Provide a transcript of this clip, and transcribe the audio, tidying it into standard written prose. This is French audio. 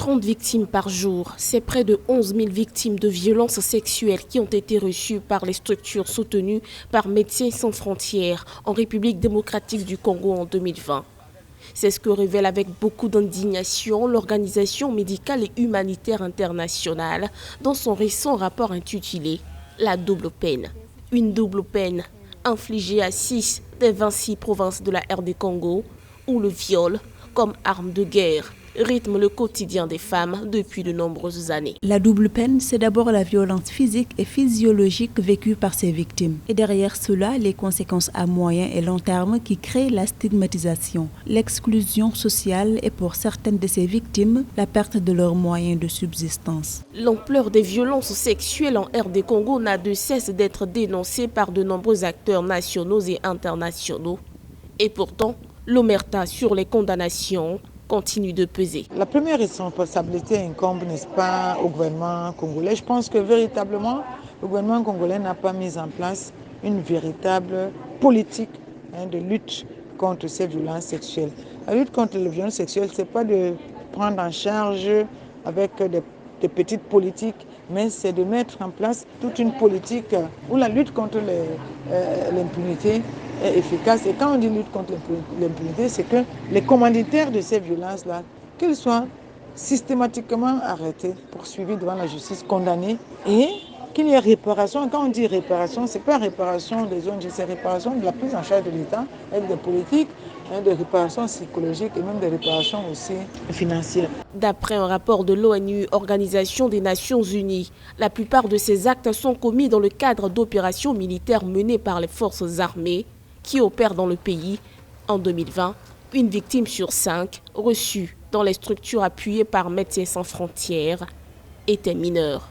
30 victimes par jour. C'est près de 11 000 victimes de violences sexuelles qui ont été reçues par les structures soutenues par Médecins sans frontières en République démocratique du Congo en 2020. C'est ce que révèle avec beaucoup d'indignation l'Organisation médicale et humanitaire internationale dans son récent rapport intitulé « La double peine ». Une double peine infligée à 6 des 26 provinces de la RD Congo où le viol, comme arme de guerre, rythme le quotidien des femmes depuis de nombreuses années. La double peine, c'est d'abord la violence physique et physiologique vécue par ces victimes. Et derrière cela, les conséquences à moyen et long terme qui créent la stigmatisation, l'exclusion sociale et pour certaines de ces victimes, la perte de leurs moyens de subsistance. L'ampleur des violences sexuelles en RD Congo n'a de cesse d'être dénoncée par de nombreux acteurs nationaux et internationaux. Et pourtant, l'omerta sur les condamnations continue de peser. La première responsabilité incombe, n'est-ce pas, au gouvernement congolais. Je pense que véritablement, le gouvernement congolais n'a pas mis en place une véritable politique de lutte contre ces violences sexuelles. La lutte contre les violences sexuelles, ce n'est pas de prendre en charge avec des petites politiques, mais c'est de mettre en place toute une politique où la lutte contre l'impunité est efficace. Et quand on dit lutte contre l'impunité, c'est que les commanditaires de ces violences-là, qu'ils soient systématiquement arrêtés, poursuivis devant la justice, condamnés, et qu'il y ait réparation. Quand on dit réparation, ce n'est pas réparation des ONG, c'est réparation de la prise en charge de l'État avec des politiques, de réparation psychologique et même des réparations aussi financières. D'après un rapport de l'ONU, Organisation des Nations Unies, la plupart de ces actes sont commis dans le cadre d'opérations militaires menées par les forces armées qui opèrent dans le pays. En 2020, une victime sur 5 reçue dans les structures appuyées par Médecins sans frontières était mineure.